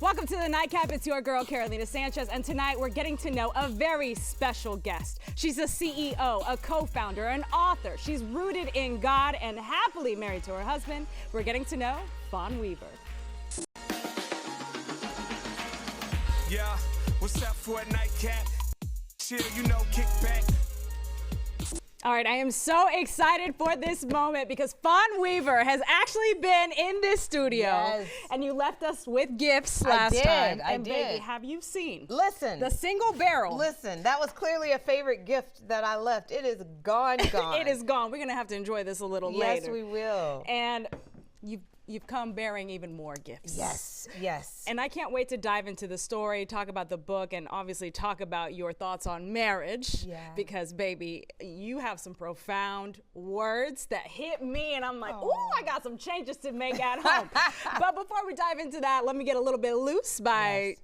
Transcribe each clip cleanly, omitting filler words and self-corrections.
Welcome to the Nightcap. It's your girl, Carolina Sanchez, and tonight we're getting to know a very special guest. She's a CEO, a co-founder, an author. She's rooted in God and happily married to her husband. We're getting to know Fawn Weaver. Yeah, what's up for a nightcap? Chill, you know, kick back. All right, I am so excited for this moment because Fawn Weaver has actually been in this studio. Yes. And you left us with gifts last time. I and did. Baby, have you seen? Listen. The single barrel. Listen, that was clearly a favorite gift that I left. It is gone. It is gone. We're going to have to enjoy this a little later. Yes, we will. And you've come bearing even more gifts. Yes, yes. And I can't wait to dive into the story, talk about the book, and obviously talk about your thoughts on marriage. Yeah. Because, baby, you have some profound words that hit me, and I'm like, ooh, I got some changes to make at home. But before we dive into that, let me get a little bit loose by,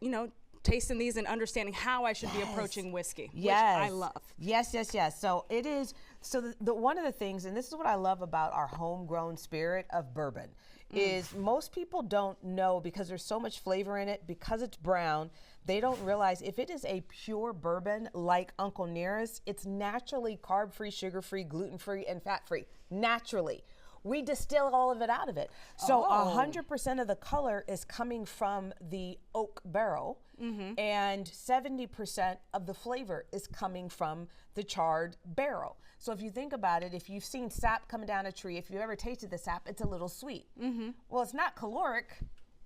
tasting these and understanding how I should be approaching whiskey, which I love. Yes, yes, yes. So it is, the one of the things, and this is what I love about our homegrown spirit of bourbon, is most people don't know because there's so much flavor in it, because it's brown, they don't realize if it is a pure bourbon like Uncle Nearest, it's naturally carb-free, sugar-free, gluten-free, and fat-free, naturally. We distill all of it out of it. So 100% of the color is coming from the oak barrel, and 70% of the flavor is coming from the charred barrel. So if you think about it, if you've seen sap coming down a tree, if you ever tasted the sap, it's a little sweet. Well, it's not caloric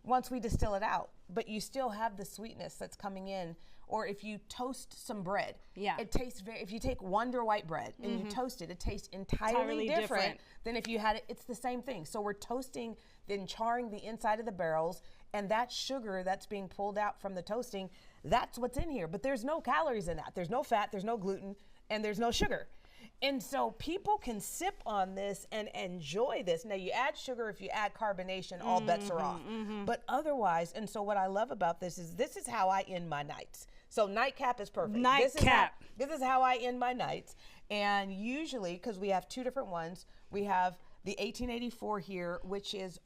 once we distill it out, but you still have the sweetness that's coming in. Or if you toast some bread, it tastes if you take Wonder white bread and you toast it, it tastes entirely different than if you had it. It's the same thing. So we're toasting, then charring the inside of the barrels, and that sugar that's being pulled out from the toasting, that's what's in here. But there's no calories in that. There's no fat, there's no gluten, and there's no sugar. And so people can sip on this and enjoy this. Now you add sugar, if you add carbonation, all bets are off. But otherwise, and so what I love about this is how I end my nights. So nightcap is perfect. Nightcap. This is how I end my nights. And usually, because we have two different ones, we have the 1884 here, which is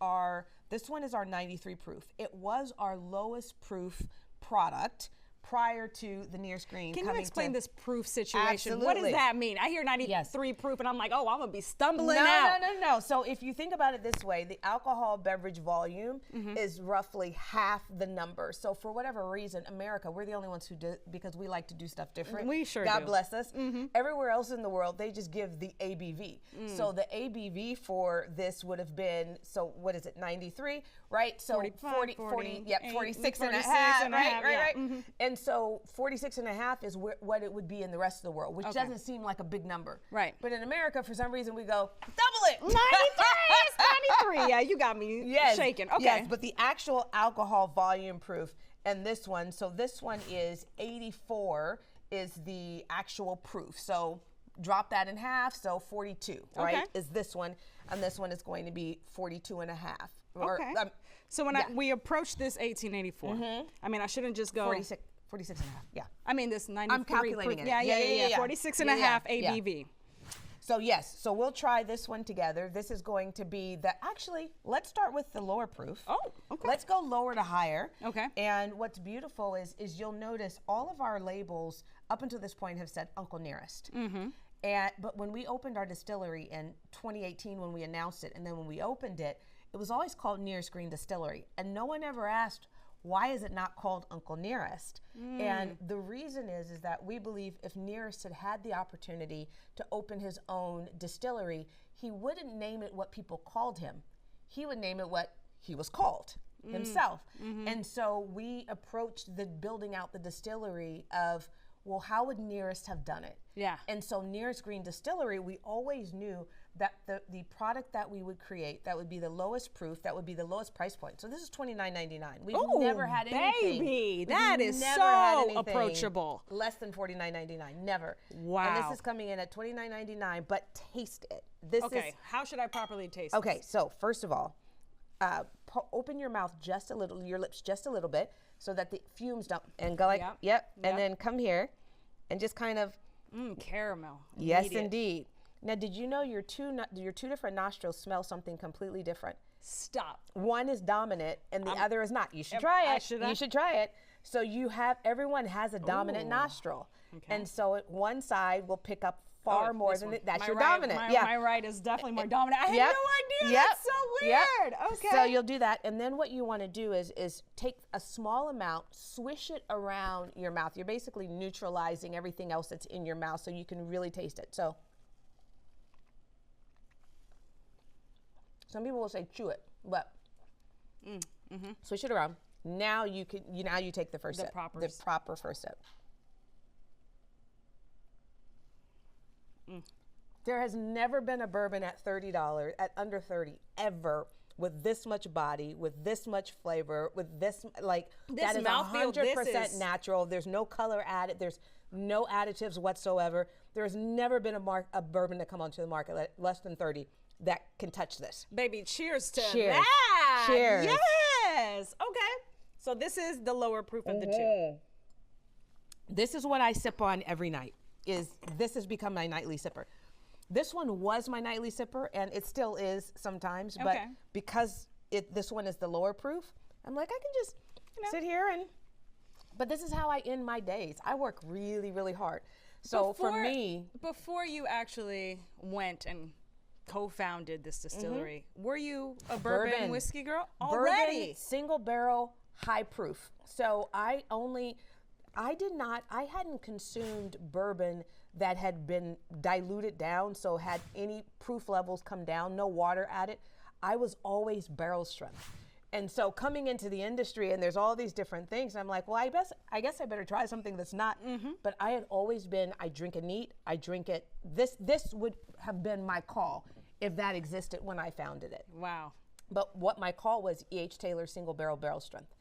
this one is our 93 proof. It was our lowest proof product prior to the Nearest Green. Can you explain this proof situation? Absolutely. What does that mean? I hear 93 proof and I'm like, oh, I'm gonna be stumbling No, out. no. So if you think about it this way, the alcohol beverage volume is roughly half the number. So for whatever reason, America, we're the only ones who do, because we like to do stuff different. We sure God do. bless us. Everywhere else in the world, they just give the ABV. So the ABV for this would have been, so what is it, 93, right? So 46 and a half, right. And so 46 and a half is what it would be in the rest of the world, which doesn't seem like a big number. Right. But in America, for some reason, we go, double it. 93 is 93. Yeah, you got me shaking. Okay. Yes, but the actual alcohol volume proof and this one, so this one is 84 is the actual proof. So drop that in half, so 42, right, is this one. And this one is going to be 42 and a half. Okay. So when we approach this 1884, I mean, I shouldn't just go 46 and a half, yeah. I mean, this 93. I'm calculating it. Yeah. 46 and a half ABV. So yes, so we'll try this one together. This is going to be actually, let's start with the lower proof. Oh, okay. Let's go lower to higher. Okay. And what's beautiful is you'll notice all of our labels up until this point have said Uncle Nearest. But when we opened our distillery in 2018, when we announced it, and then when we opened it, it was always called Nearest Green Distillery. And no one ever asked, why is it not called Uncle Nearest? And the reason is that we believe if Nearest had had the opportunity to open his own distillery, he wouldn't name it what people called him. He would name it what he was called himself. And so we approached the building out the distillery of, well, how would Nearest have done it? Yeah. And so Nearest Green Distillery, we always knew that the product that we would create, that would be the lowest proof, that would be the lowest price point. So this is $29.99. We've never had anything. Baby, that is so approachable. Less than $49.99, never. Wow. And this is coming in at $29.99, but taste it. How should I properly taste it? Okay, so first of all, open your mouth just a little, your lips just a little bit, so that the fumes don't, and go like, and then come here, and just kind of. Caramel. Yes, indeed. Now, did you know your two different nostrils smell something completely different? Stop. One is dominant and the other is not. You should try it. You should try it. So everyone has a dominant nostril. Okay. And so one side will pick up far more than that's your dominant. My right is definitely more dominant. I had no idea. That's so weird. Okay. So you'll do that. And then what you want to do is take a small amount, swish it around your mouth. You're basically neutralizing everything else that's in your mouth so you can really taste it. So some people will say chew it, but swish it around. Now you take the first sip. The proper first sip. There has never been a bourbon at $30, at under 30, ever, with this much body, with this much flavor, with this, that is 100% natural. There's no color added. There's no additives whatsoever. There's never been a bourbon to come onto the market at less than 30 that can touch this. Baby, cheers to that. Cheers. Yes. Okay. So this is the lower proof of the two. This is what I sip on every night. This has become my nightly sipper. This one was my nightly sipper, and it still is sometimes, but because this one is the lower proof, I'm like, I can just sit here but this is how I end my days. I work really, really hard. So for me. Before you actually went and co-founded this distillery, were you a bourbon whiskey girl already? Bourbon, single barrel, high proof. So I hadn't consumed bourbon that had been diluted down, so had any proof levels come down, no water added. I was always barrel strength. And so coming into the industry and there's all these different things, and I'm like, well, I guess I better try something that's not. But I had always been, I drink it neat, I drink it. This would have been my call if that existed when I founded it. Wow. But what my call was E.H. Taylor single barrel strength.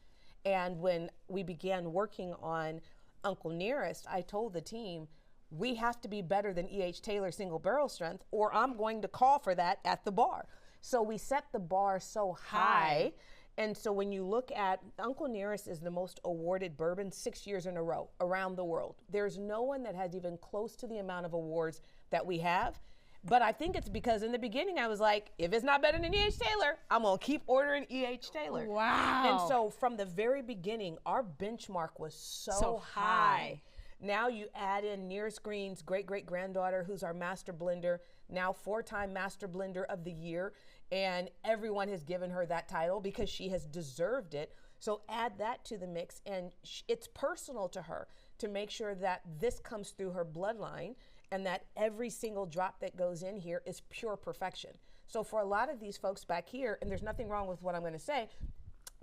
And when we began working on Uncle Nearest, I told the team, we have to be better than E.H. Taylor single barrel strength, or I'm going to call for that at the bar. So we set the bar so high. And so when you look at, Uncle Nearest is the most awarded bourbon 6 years in a row around the world. There's no one that has even close to the amount of awards that we have. But I think it's because in the beginning I was like, if it's not better than E.H. Taylor, I'm going to keep ordering E.H. Taylor. Wow. And so from the very beginning, our benchmark was so high. Now you add in Nearest Green's great-great-granddaughter, who's our master blender, now 4-time master blender of the year. And everyone has given her that title because she has deserved it. So add that to the mix, and it's personal to her to make sure that this comes through her bloodline and that every single drop that goes in here is pure perfection. So for a lot of these folks back here, and there's nothing wrong with what I'm going to say,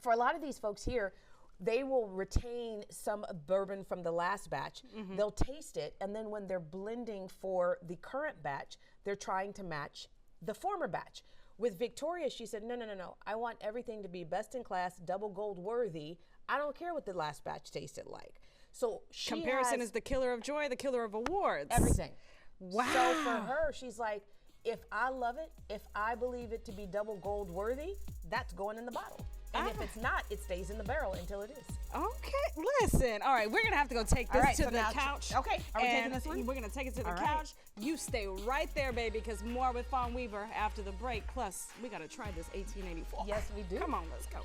for a lot of these folks here, they will retain some bourbon from the last batch. They'll taste it, and then when they're blending for the current batch, they're trying to match the former batch. With Victoria, she said, no. I want everything to be best in class, double gold worthy. I don't care what the last batch tasted like. So comparison is the killer of joy, the killer of awards. Everything. Wow. So for her, she's like, if I love it, if I believe it to be double gold worthy, that's going in the bottle. And if it's not, it stays in the barrel until it is. Okay, listen. All right, we're going to have to go take this to the couch. Okay, are we taking this one? We're going to take it to the couch. You stay right there, baby, because more with Fawn Weaver after the break. Plus, we got to try this 1884. Yes, we do. Come on, let's go.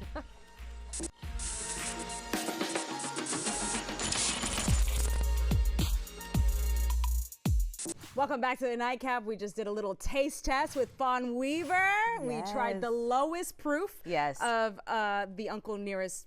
Welcome back to the Nightcap. We just did a little taste test with Fawn Weaver. Yes. We tried the lowest proof of the Uncle Nearest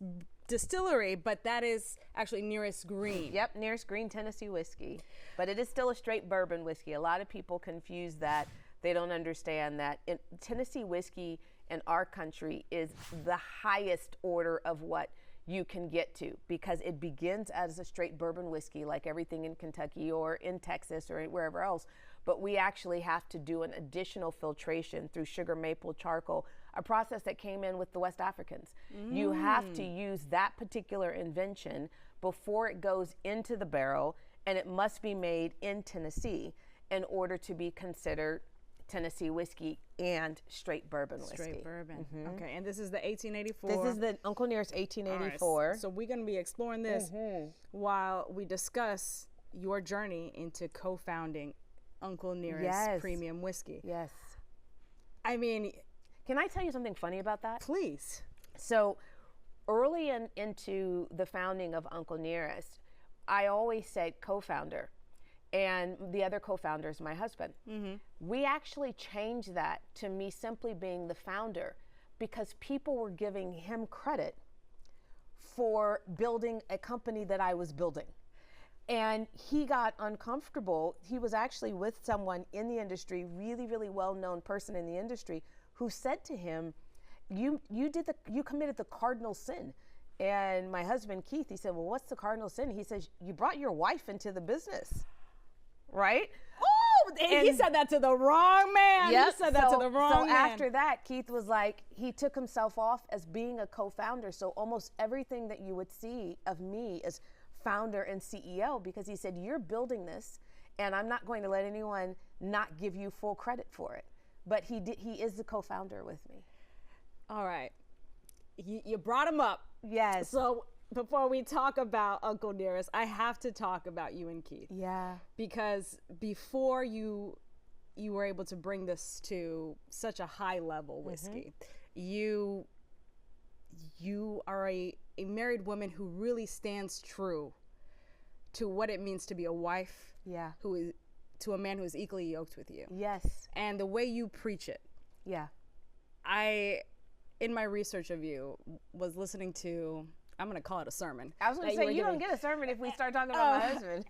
distillery, but that is actually Nearest Green. Yep, Nearest Green Tennessee whiskey. But it is still a straight bourbon whiskey. A lot of people confuse that. They don't understand that Tennessee whiskey in our country is the highest order of what you can get to, because it begins as a straight bourbon whiskey like everything in Kentucky or in Texas or wherever else, but we actually have to do an additional filtration through sugar maple charcoal, a process that came in with the West Africans. You have to use that particular invention before it goes into the barrel, and it must be made in Tennessee in order to be considered Tennessee whiskey and straight bourbon whiskey. Straight bourbon. Okay, and this is the 1884. This is the Uncle Nearest 1884. Right, so we're going to be exploring this while we discuss your journey into co-founding Uncle Nearest Premium Whiskey. Yes. I mean, Can I tell you something funny about that? Please. So early into the founding of Uncle Nearest, I always said co-founder, and the other co-founder is my husband. We actually changed that to me simply being the founder because people were giving him credit for building a company that I was building. And he got uncomfortable. He was actually with someone in the industry, really, really well-known person in the industry, who said to him, you committed the cardinal sin. And my husband, Keith, he said, well, what's the cardinal sin? He says, you brought your wife into the business, right? Oh, and he said that to the wrong man. Yep. He said that to the wrong man. So after that, Keith was like, he took himself off as being a co-founder. So almost everything that you would see of me as founder and CEO, because he said, you're building this, and I'm not going to let anyone not give you full credit for it. But he is the co-founder with me. All right. You brought him up. Yes. So before we talk about Uncle Nearest, I have to talk about you and Keith. Yeah. Because before you were able to bring this to such a high level whiskey, you are a married woman who really stands true to what it means to be a wife. Yeah. Who is to a man who is equally yoked with you. Yes. And the way you preach it. Yeah. In my research of you, was listening to, I'm going to call it a sermon. I was going to say, you don't get a sermon if we start talking about my husband.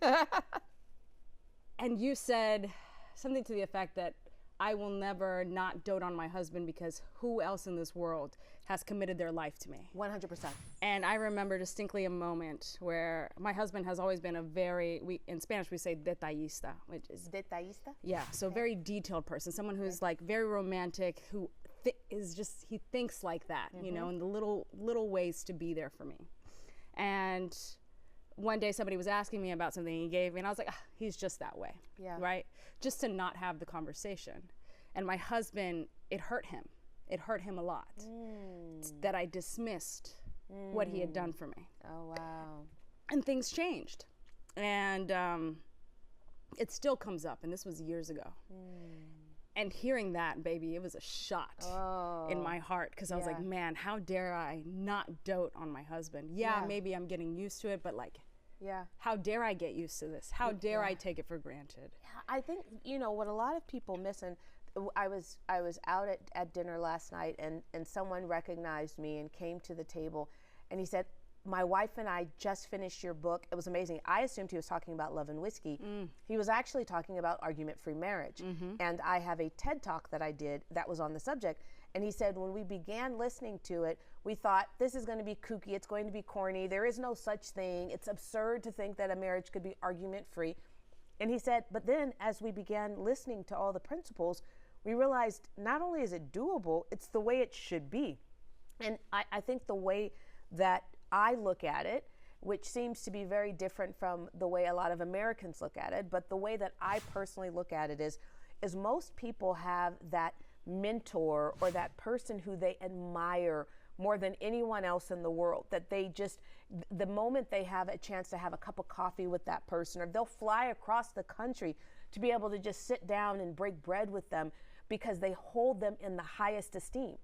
And you said something to the effect that I will never not dote on my husband because who else in this world has committed their life to me? 100%. And I remember distinctly a moment where my husband has always been a in Spanish we say detallista, which is Detallista? Yeah, so very detailed person, someone who's like very romantic, who he thinks like that, you know, in the little ways to be there for me. And one day somebody was asking me about something he gave me, and I was like, he's just that way, right? Just to not have the conversation. And my husband, it hurt him a lot that I dismissed what he had done for me. Oh, wow. And things changed. And it still comes up, and this was years ago. And hearing that, baby, it was a shot in my heart, because I was like, man, how dare I not dote on my husband? Yeah, maybe I'm getting used to it, but like, how dare I get used to this? How dare I take it for granted? I think, you know, what a lot of people miss, and I was out at dinner last night, and someone recognized me and came to the table, and he said, my wife and I just finished your book. It was amazing. I assumed he was talking about Love and Whiskey. He was actually talking about argument-free marriage. And I have a TED Talk that I did that was on the subject. And he said, when we began listening to it, we thought, this is going to be kooky. It's going to be corny. There is no such thing. It's absurd to think that a marriage could be argument-free. And he said, but then as we began listening to all the principles, we realized not only is it doable, it's the way it should be. And I think the way that I look at it, which seems to be very different from the way a lot of Americans look at it, but the way that I personally look at it is most people have that mentor or that person who they admire more than anyone else in the world, that they just, the moment they have a chance to have a cup of coffee with that person, or they'll fly across the country to be able to just sit down and break bread with them because they hold them in the highest esteem.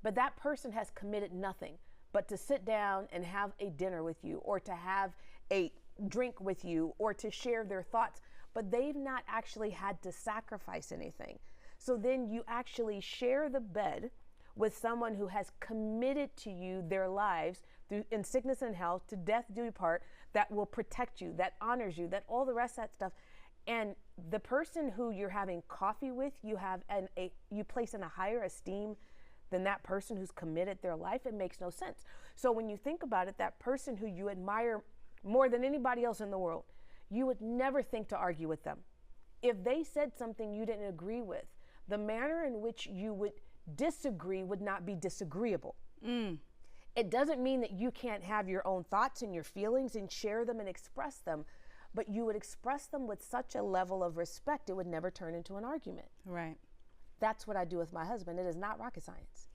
But that person has committed nothing but to sit down and have a dinner with you, or to have a drink with you, or to share their thoughts, but they've not actually had to sacrifice anything. So then you actually share the bed with someone who has committed to you their lives through, in sickness and health, to death do we part, that will protect you, that honors you, that all the rest of that stuff. And the person who you're having coffee with, you place in a higher esteem than that person who's committed their life. It makes no sense. So when you think about it, that person who you admire more than anybody else in the world, you would never think to argue with them. If they said something you didn't agree with, the manner in which you would disagree would not be disagreeable. It doesn't mean that you can't have your own thoughts and your feelings and share them and express them, but you would express them with such a level of respect, it would never turn into an argument. Right. That's what I do with my husband. It is not rocket science.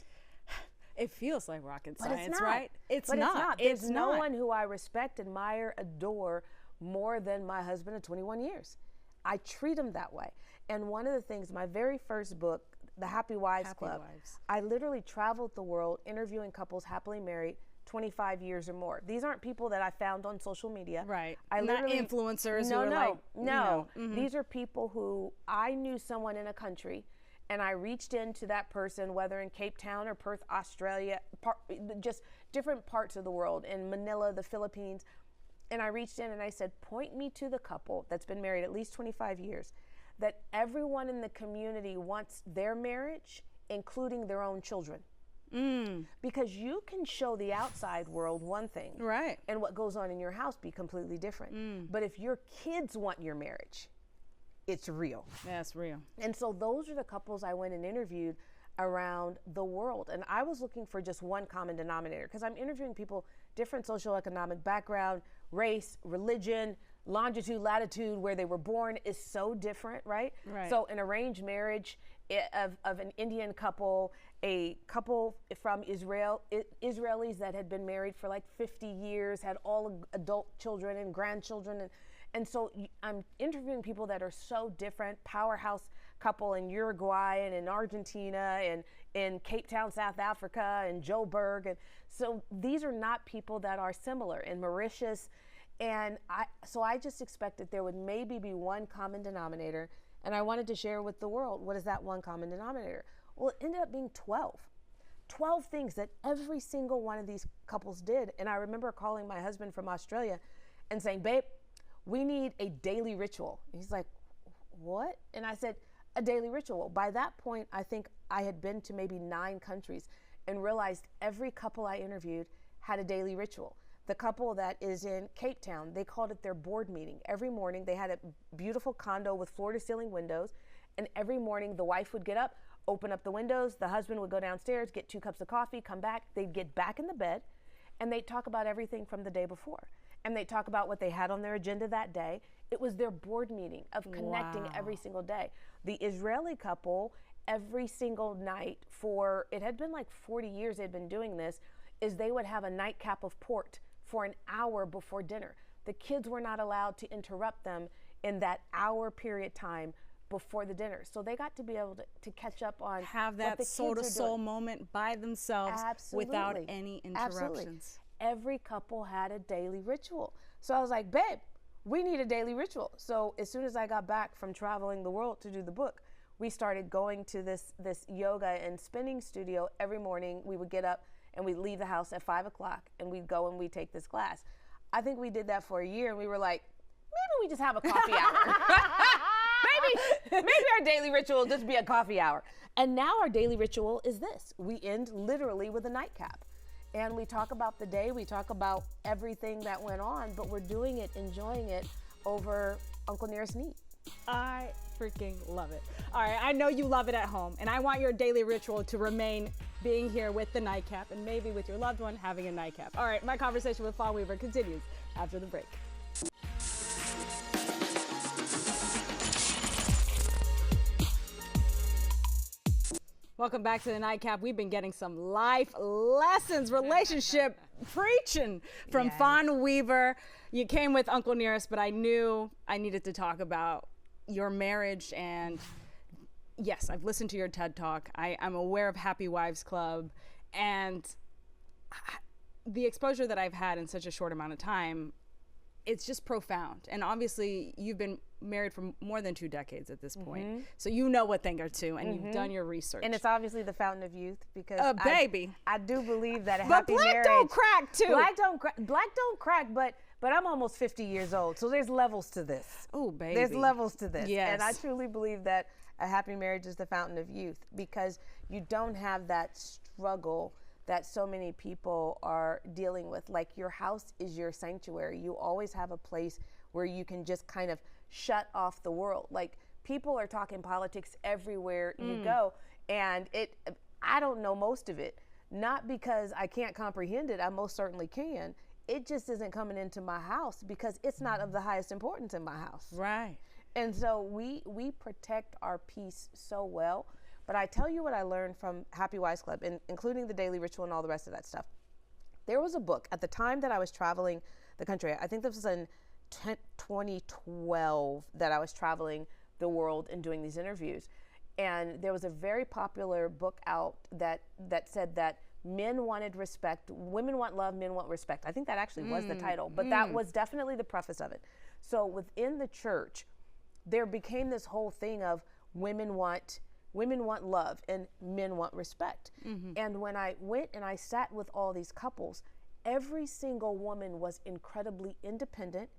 It feels like rocket But science, it's not. right? It's not. There's no one who I respect, admire, adore more than my husband of 21 years. I treat him that way. And one of the things, my very first book the Happy Wives Happy Club. Wives. I literally traveled the world interviewing couples happily married 25 years or more. These aren't people that I found on social media. Right. I Not literally, influencers no, who are no, like, no. you know, These are people who I knew someone in a country, and I reached into that person, whether in Cape Town or Perth, Australia, just different parts of the world, in Manila, the Philippines, and I reached in and I said, point me to the couple that's been married at least 25 years, that everyone in the community wants their marriage, including their own children. Because you can show the outside world one thing, right, and what goes on in your house be completely different. But if your kids want your marriage, it's real. That's real. And so those are the couples I went and interviewed around the world. And I was looking for just one common denominator, because I'm interviewing people, different socioeconomic background, race, religion, longitude, latitude, where they were born is so different, right? Right. So an arranged marriage of an Indian couple, a couple from Israel, Israelis that had been married for like 50 years, had all adult children and grandchildren. And so I'm interviewing people that are so different, powerhouse couple in Uruguay and in Argentina and in Cape Town, South Africa, and Joburg. And so these are not people that are similar in Mauritius. And I just expected there would maybe be one common denominator, and I wanted to share with the world, what is that one common denominator? Well, it ended up being 12 things that every single one of these couples did. And I remember calling my husband from Australia and saying, babe, we need a daily ritual. He's like, what? And I said, a daily ritual. By that point, I think I had been to maybe 9 countries and realized every couple I interviewed had a daily ritual. The couple that is in Cape Town, they called it their board meeting. Every morning, they had a beautiful condo with floor-to-ceiling windows, and every morning the wife would get up, open up the windows, the husband would go downstairs, get 2 cups of coffee, come back, they'd get back in the bed, and they'd talk about everything from the day before. And they'd talk about what they had on their agenda that day. It was their board meeting of connecting every single day. The Israeli couple, every single night it had been like 40 years they'd been doing this, is they would have a nightcap of port for an hour before dinner. The kids were not allowed to interrupt them in that hour period time before the dinner. So they got to be able to catch up on have that soul to soul moment by themselves. Absolutely. Without any interruptions. Absolutely. Every couple had a daily ritual. So I was like, babe, we need a daily ritual. So as soon as I got back from traveling the world to do the book, we started going to this yoga and spinning studio every morning. We would get up and we'd leave the house at 5 o'clock and we'd go and we'd take this class. I think we did that for a year and we were like, maybe we just have a coffee hour. maybe our daily ritual will just be a coffee hour. And now our daily ritual is this. We end literally with a nightcap. And we talk about the day, we talk about everything that went on, but we're doing it, enjoying it over Uncle Nearest Need. I freaking love it. All right, I know you love it at home, and I want your daily ritual to remain being here with the nightcap and maybe with your loved one having a nightcap. All right, my conversation with Fawn Weaver continues after the break. Welcome back to the Nightcap. We've been getting some life lessons, relationship preaching from Fawn Weaver. You came with Uncle Nearest, but I knew I needed to talk about your marriage. And yes, I've listened to your TED Talk. I'm aware of Happy Wives Club. And the exposure that I've had in such a short amount of time, it's just profound. And obviously, you've been married for more than 2 decades at this point. So you know a thing or two, and you've done your research. And it's obviously the fountain of youth because baby. I do believe that a But happy black marriage. don't crack too. Black don't crack, but I'm almost 50 years old, so there's levels to this. Oh, baby. There's levels to this. Yes. And I truly believe that a happy marriage is the fountain of youth because you don't have that struggle that so many people are dealing with. Like your house is your sanctuary. You always have a place where you can just kind of shut off the world. Like people are talking politics everywhere you go, and I don't know most of it. Not because I can't comprehend it, I most certainly can. It just isn't coming into my house because it's not of the highest importance in my house. Right. And so we protect our peace so well. But I tell you what I learned from Happy Wives Club, including the daily ritual and all the rest of that stuff. There was a book at the time that I was traveling the country. I think this was in 2012 that I was traveling the world and doing these interviews. and there was a very popular book out that said that men wanted respect, women want love, men want respect. I think that actually was the title, but that was definitely the preface of it. So within the church, there became this whole thing of women want love and men want respect. And when I went and I sat with all these couples, every single woman was incredibly independent,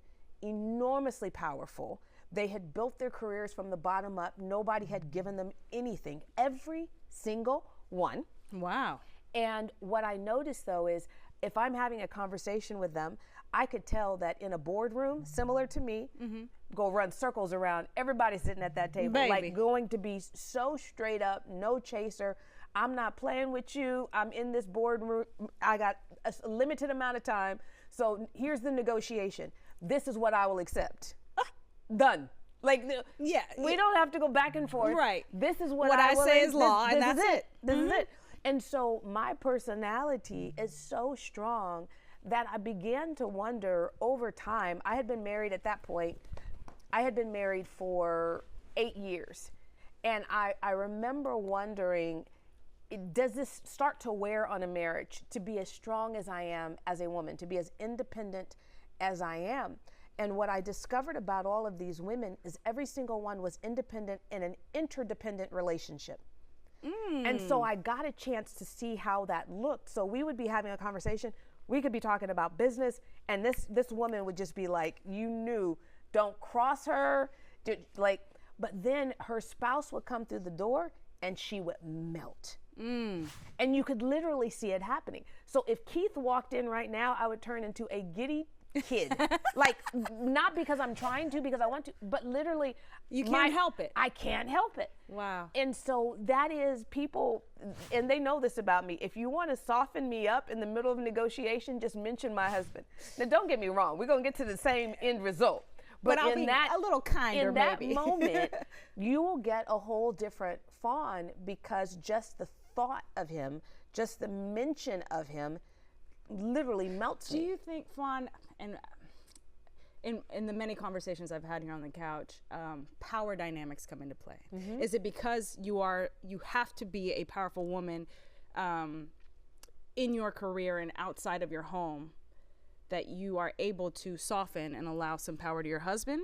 enormously powerful. They had built their careers from the bottom up. Nobody had given them anything. Every single one. Wow. And what I noticed, though, is if I'm having a conversation with them, I could tell that in a boardroom, similar to me, go run circles around everybody sitting at that table, like going to be so straight up, no chaser. I'm not playing with you. I'm in this boardroom. I got a limited amount of time. So here's the negotiation. This is what I will accept. Done. Like, we don't have to go back and forth. Right. This is what I say is law, and that's it. This is it. And so my personality is so strong that I began to wonder over time. I had been married at that point. I had been married for 8 years. And I remember wondering, does this start to wear on a marriage to be as strong as I am as a woman, to be as independent as I am? And what I discovered about all of these women is every single one was independent in an interdependent relationship. And so I got a chance to see how that looked. So we would be having a conversation. We could be talking about business, and this woman would just be like, you knew, don't cross her. But then her spouse would come through the door, and she would melt. And you could literally see it happening. So if Keith walked in right now, I would turn into a giddy kid. Like, not because I'm trying to, because I want to, but literally you can't help it. I can't help it. Wow. And so that is people, and they know this about me. If you want to soften me up in the middle of a negotiation, just mention my husband. Now, don't get me wrong, we're going to get to the same end result. But I'll be a little kinder, in that maybe. moment, you will get a whole different Fawn, because just the thought of him, just the mention of him, literally melts me. Do you think, Fawn, and in the many conversations I've had here on the couch, power dynamics come into play? Is it because you have to be a powerful woman in your career and outside of your home that you are able to soften and allow some power to your husband?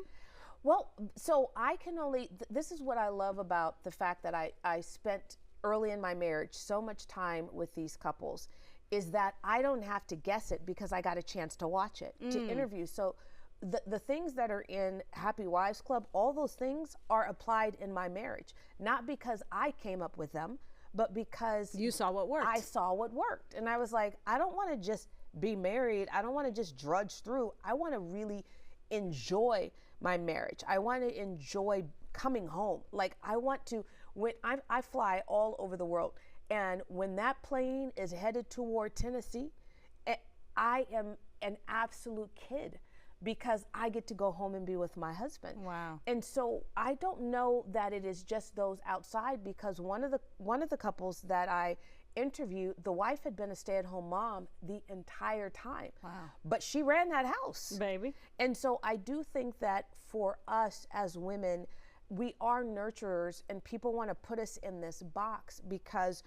Well, so I can only, this is what I love about the fact that I spent early in my marriage so much time with these couples, is that I don't have to guess it because I got a chance to watch it, to interview. So the things that are in Happy Wives Club, all those things are applied in my marriage, not because I came up with them, but because you saw what worked. I saw what worked. And I was like, I don't want to just be married. I don't want to just drudge through. I want to really enjoy my marriage. I want to enjoy coming home. Like, I want to, when I fly all over the world, and when that plane is headed toward Tennessee, I am an absolute kid because I get to go home and be with my husband. Wow. And so I don't know that it is just those outside, because one of the couples that I interviewed, the wife had been a stay-at-home mom the entire time. Wow. But she ran that house. Baby. And so I do think that for us as women, we are nurturers, and people want to put us in this box because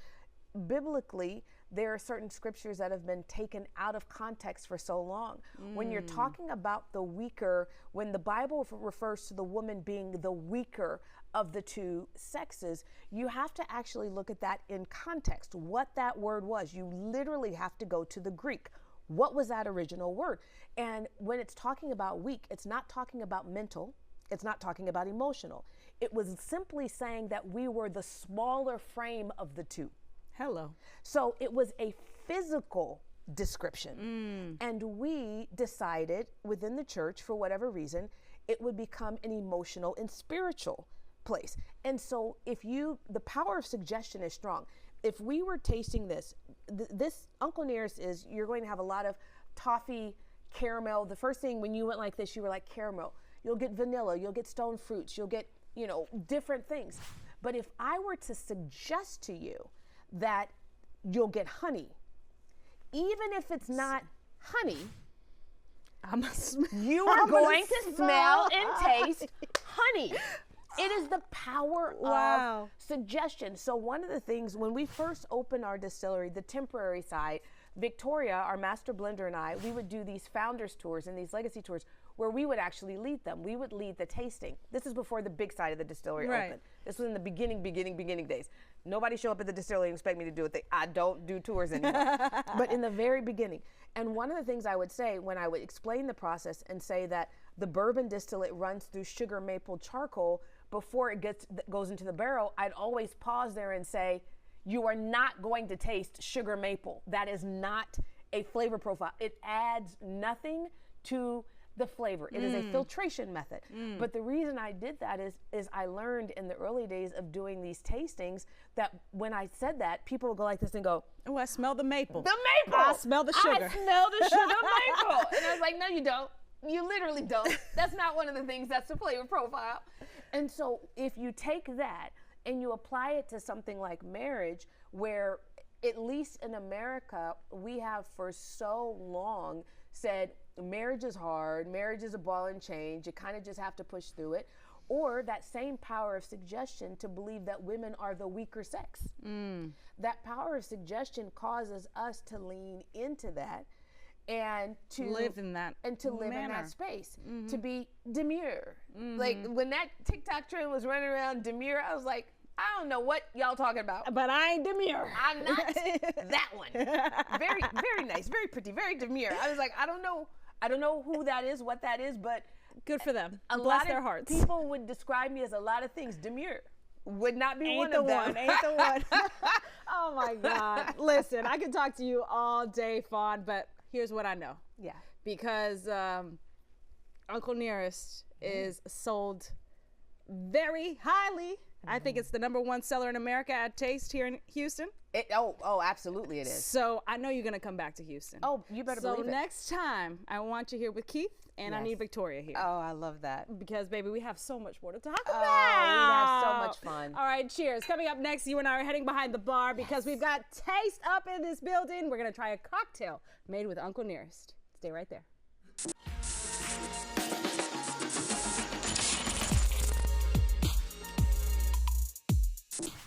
biblically there are certain scriptures that have been taken out of context for so long. When you're talking about the weaker, when the Bible refers to the woman being the weaker of the two sexes, you have to actually look at that in context, what that word was. You literally have to go to the Greek. What was that original word? And when it's talking about weak, it's not talking about mental. It's not talking about emotional. It was simply saying that we were the smaller frame of the two. Hello. So it was a physical description. And we decided within the church, for whatever reason, it would become an emotional and spiritual place. And so the power of suggestion is strong. If we were tasting this Uncle Nearest is, you're going to have a lot of toffee, caramel. The first thing when you went like this, you were like caramel. You'll get vanilla, you'll get stone fruits, you'll get, different things. But if I were to suggest to you that you'll get honey, even if it's not honey, you are going to smell and taste honey. It is the power of suggestion. So one of the things, when we first opened our distillery, the temporary side, Victoria, our master blender, and I, we would do these founders tours and these legacy tours where we would actually lead them. We would lead the tasting. This is before the big side of the distillery opened. This was in the beginning days. Nobody show up at the distillery and expect me to do it. I don't do tours anymore. But in the very beginning. And one of the things I would say when I would explain the process and say that the bourbon distillate runs through sugar maple charcoal before it goes into the barrel, I'd always pause there and say, you are not going to taste sugar maple. That is not a flavor profile. It adds nothing to the flavor. It is a filtration method. But the reason I did that is I learned in the early days of doing these tastings that when I said that, people would go like this and go, oh, I smell the maple. The maple! I smell the sugar. I smell the sugar maple. And I was like, no, you don't. You literally don't. That's not one of the things that's the flavor profile. And so if you take that and you apply it to something like marriage, where at least in America, we have for so long said marriage is hard, marriage is a ball and chain, you kind of just have to push through it. Or that same power of suggestion to believe that women are the weaker sex. That power of suggestion causes us to lean into that and to live in that live in that space, to be demure. Like when that TikTok trend was running around demure, I was like, I don't know what y'all talking about. But I ain't demure. I'm not that one. Very, very nice, very pretty, very demure. I was like, I don't know who that is, what that is, but good for them. Bless their hearts. People would describe me as a lot of things. Demure would not be one of them. Ain't the one. Oh my God. Listen, I could talk to you all day, Fawn, but here's what I know. Yeah. Because Uncle Nearest is sold very highly. I think it's the #1 seller in America at Taste here in Houston. Absolutely it is. So I know you're going to come back to Houston. Oh, you better believe it. So next time, I want you here with Keith, and I need Victoria here. Oh, I love that. Because, baby, we have so much more to talk about. Oh, we have so much fun. All right, cheers. Coming up next, you and I are heading behind the bar because we've got Taste up in this building. We're going to try a cocktail made with Uncle Nearest. Stay right there.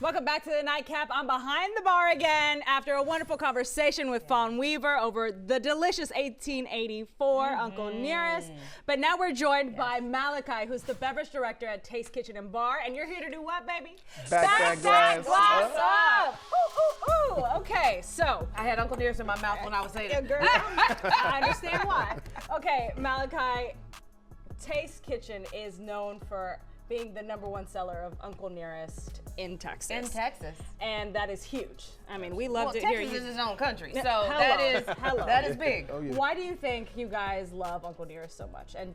Welcome back to the Nightcap. I'm behind the bar again after a wonderful conversation with Fawn Weaver over the delicious 1884 Uncle Nearest. But now we're joined by Malachi, who's the beverage director at Taste Kitchen and Bar. And you're here to do what, baby? Back that glass up. Ooh, ooh, ooh. Okay, so I had Uncle Nearest in my mouth when I was saying it. Girl, I understand why. Okay, Malachi, Taste Kitchen is known for being the #1 seller of Uncle Nearest in Texas. And that is huge. I mean, we loved it here. Texas is its own country, so Hello. that is big. Oh, yeah. Why do you think you guys love Uncle Nearest so much? And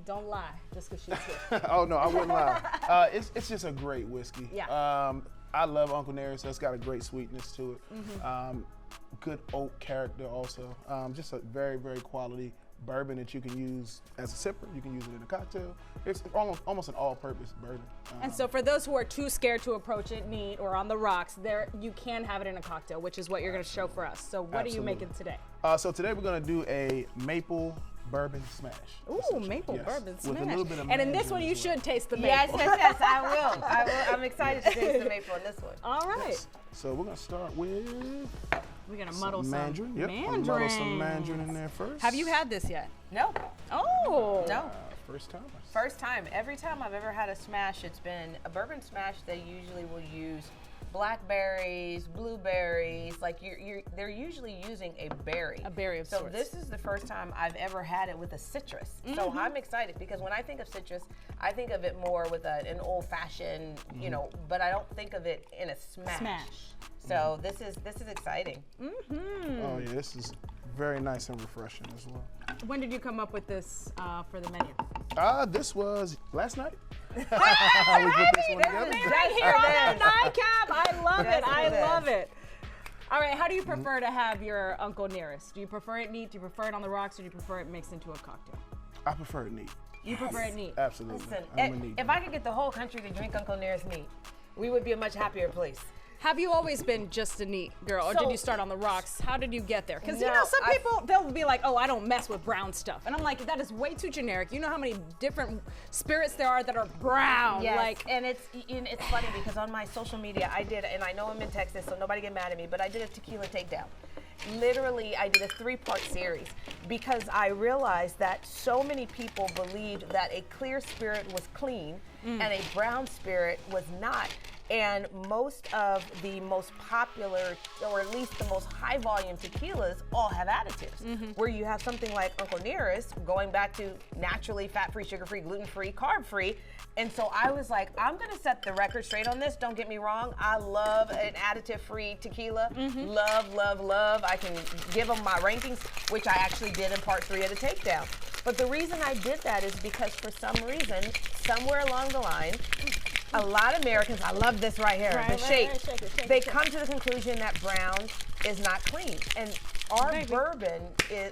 don't lie, just because she's here. Oh, no, I wouldn't lie. It's just a great whiskey. Yeah. I love Uncle Nearest. It's got a great sweetness to it. Good oak character also. Just a very, very quality bourbon that you can use as a sipper. You can use it in a cocktail. It's almost an all-purpose bourbon. And so for those who are too scared to approach it neat or on the rocks, you can have it in a cocktail, which is what you're going to show for us. So what are you making today? So today we're going to do a maple bourbon smash. Ooh, maple bourbon smash. With a little bit of and in this one, you should taste the maple. Yes, I will. I'm excited to taste the maple in this one. All right. Yes. So we're going to start with we're going to muddle some mandarin. Yep, mandarin. muddle some mandarin in there first. Have you had this yet? No. Oh. No. First time? First time. Every time I've ever had a smash, it's been a bourbon smash. They usually will use blackberries, blueberries. Like they're usually using a berry. A berry of sorts. So this is the first time I've ever had it with a citrus. So I'm excited because when I think of citrus, I think of it more with an old-fashioned, but I don't think of it in a smash. So this is exciting. Oh yeah, this is very nice and refreshing as well. When did you come up with this for the menu? This was last night. We put this one together. Right here on the Nightcap. I love it. I love it. All right, how do you prefer to have your Uncle Nearest? Do you prefer it neat? Do you prefer it on the rocks, or do you prefer it mixed into a cocktail? I prefer it neat. You prefer it neat? Absolutely. Listen, I'm a neat if I could get the whole country to drink Uncle Nearest neat, we would be a much happier place. Have you always been just a neat girl, or did So- you start on the rocks? How did you get there? Because No, some I- people, they'll be like, oh, I don't mess with brown stuff. And I'm like, that is way too generic. You know how many different spirits there are that are brown? Yes, Like, and it's funny because on my social media I did, and I know I'm in Texas, so nobody get mad at me, but I did a tequila takedown. Literally, I did a 3-part series because I realized that so many people believed that a clear spirit was clean and a brown spirit was not. And most of the most popular, or at least the most high volume tequilas, all have additives. Where you have something like Uncle Nearest, going back to naturally fat-free, sugar-free, gluten-free, carb-free. And so I was like, I'm gonna set the record straight on this. Don't get me wrong. I love an additive-free tequila. Love, love, love. I can give them my rankings, which I actually did in part 3 of the takedown. But the reason I did that is because for some reason, somewhere along the line, a lot of Americans, I love this right here, the shape, they come to the conclusion that brown is not clean. And our bourbon,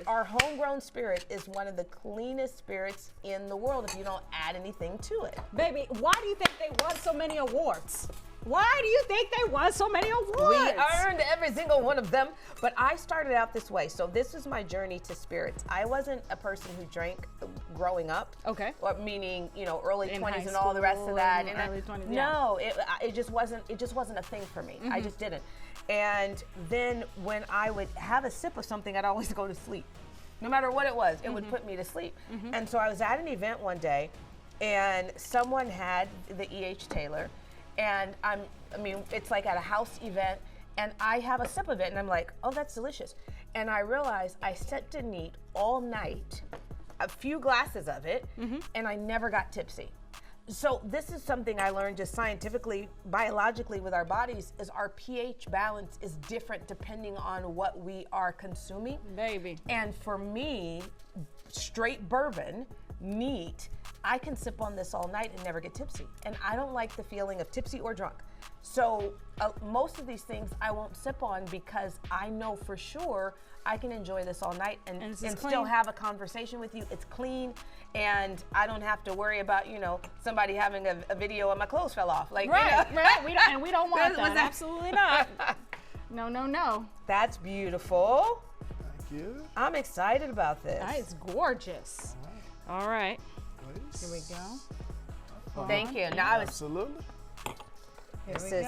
our homegrown spirit is one of the cleanest spirits in the world if you don't add anything to it. baby, why do you think they won so many awards? Why do you think they won so many awards? We earned every single one of them, but I started out this way. So this is my journey to spirits. I wasn't a person who drank growing up. Okay. Or meaning, early In 20s high and all the rest school of that. and early 20s, No, it just wasn't a thing for me. I just didn't. And then when I would have a sip of something, I'd always go to sleep. No matter what it was, it would put me to sleep. And so I was at an event one day, and someone had the E.H. Taylor, and it's like at a house event, and I have a sip of it, and I'm like, oh, that's delicious. And I realized I sat to neat all night, a few glasses of it, and I never got tipsy. So this is something I learned just scientifically, biologically with our bodies, is our pH balance is different depending on what we are consuming. Baby. And for me, straight bourbon, neat, I can sip on this all night and never get tipsy. And I don't like the feeling of tipsy or drunk. So most of these things I won't sip on because I know for sure I can enjoy this all night and still have a conversation with you. It's clean, and I don't have to worry about, somebody having a video of my clothes fell off. Like, Right. We don't want that. Absolutely not. No. That's beautiful. Thank you. I'm excited about this. That is gorgeous. All right. Please. Here we go. Thank you. Now I was Absolutely. This is-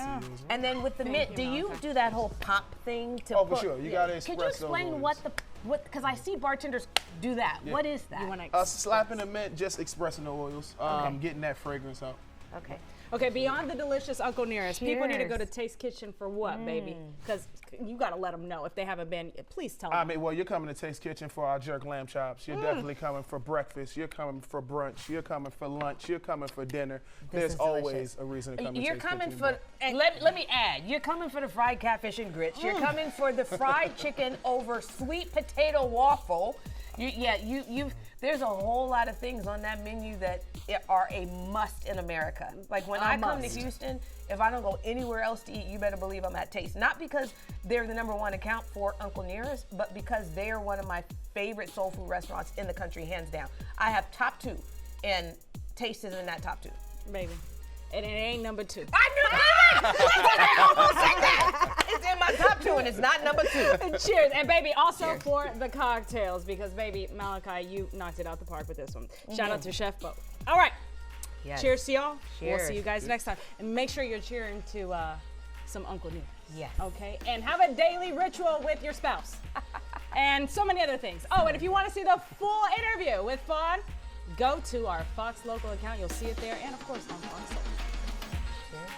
And then with the mint, do you do that whole pop thing to Oh, for sure. You gotta Could you express those explain words. what because I see bartenders do that. Yeah. What is that? You want to Slapping the mint, just expressing the oils, getting that fragrance out. Okay. Okay, beyond the delicious Uncle Nearest, people need to go to Cheers. Taste Kitchen for what, baby? Because you got to let them know if they haven't been. Please tell them. I mean, well, you're coming to Taste Kitchen for our jerk lamb chops. You're definitely coming for breakfast. You're coming for brunch. You're coming for lunch. You're coming for dinner. There's is always delicious. a reason to come to You're Taste coming Kitchen. for let me add. You're coming for the fried catfish and grits. You're coming for the fried chicken over sweet potato waffle. There's a whole lot of things on that menu that are a must in America. Like when I come to Houston, if I don't go anywhere else to eat, you better believe I'm at Taste. Not because they're the #1 account for Uncle Nearest, but because they are one of my favorite soul food restaurants in the country, hands down. I have top 2, and Taste is in that top 2. Baby. And it ain't number 2. I knew that! I almost said that! It's in my top 2 and it's not number 2. Cheers. And baby, also for the cocktails, because baby, Malachi, you knocked it out the park with this one. Shout out to Chef Bo. All right. Yes. Cheers to y'all. We'll Cheers. see you guys next time. And make sure you're cheering to some Uncle Nearest. Yes. Okay. And have a daily ritual with your spouse. And so many other things. Oh, and if you want to see the full interview with Fawn, go to our Fox local account. You'll see it there. And of course on Fox Soul. Cheers.